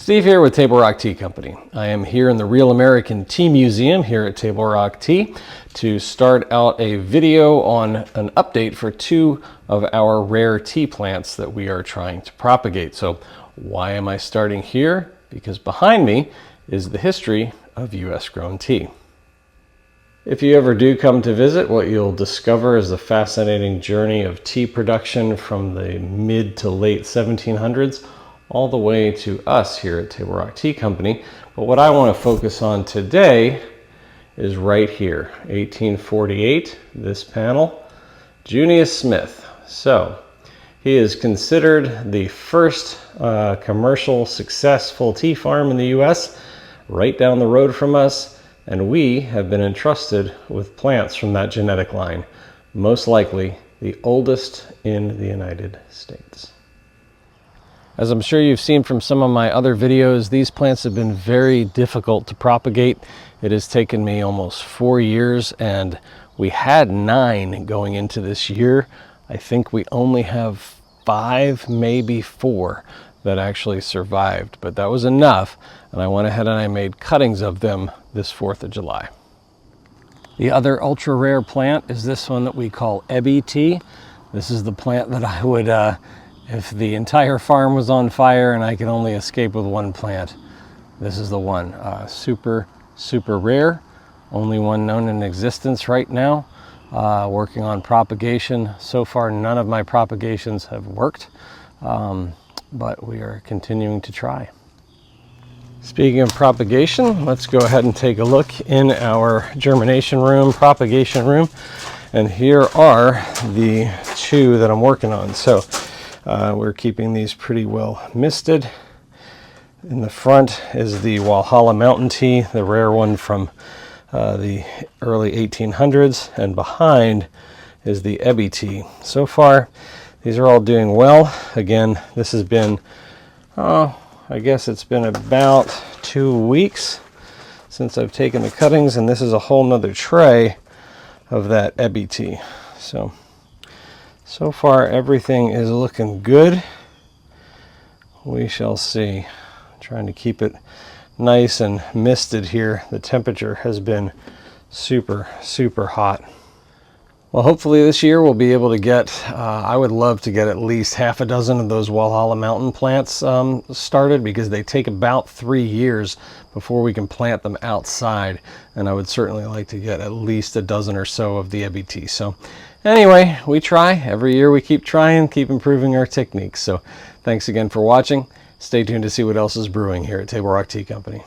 Steve here with Table Rock Tea Company. I am here in the Real American Tea Museum here at Table Rock Tea to start out a video on an update for two of our rare tea plants that we are trying to propagate. So why am I starting here? Because behind me is the history of US grown tea. If you ever do come to visit, what you'll discover is the fascinating journey of tea production from the mid to late 1700s all the way to us here at Table Rock Tea Company. But what I want to focus on today is right here, 1848, this panel, Junius Smith. So he is considered the first commercial successful tea farm in the US, right down the road from us, and we have been entrusted with plants from that genetic line, most likely the oldest in the United States. As I'm sure you've seen from some of my other videos, these plants have been very difficult to propagate. It has taken me almost 4 years, and we had 9 going into this year. I think we only have 5, maybe 4 that actually survived, but that was enough, and I went ahead and I made cuttings of them this 4th of July. The other ultra rare plant is this one that we call Ebbie Tea. This is the plant that I would if the entire farm was on fire and I could only escape with one plant, this is the one. Super rare, only one known in existence right now. Working on propagation. So far, none of my propagations have worked, but we are continuing to try. Speaking of propagation, let's go ahead and take a look in our germination room, propagation room, and here are the 2 that I'm working on. So we're keeping these pretty well misted. In the front is the Walhalla Mountain tea, the rare one from the early 1800s, and behind is the Ebbie tea. So far, these are all doing well. Again, this has been, I guess it's been about 2 weeks since I've taken the cuttings, and this is a whole nother tray of that Ebbie tea. So far, everything is looking good. We shall see. I'm trying to keep it nice and misted here. The temperature has been super hot. Well, hopefully this year we'll be able to get, I would love to get at least half a dozen of those Walhalla Mountain plants started, because they take about 3 years before we can plant them outside. And I would certainly like to get at least a dozen or so of the Ebbie tea. So anyway, we try. Every year we keep trying, keep improving our techniques. So thanks again for watching. Stay tuned to see what else is brewing here at Table Rock Tea Company.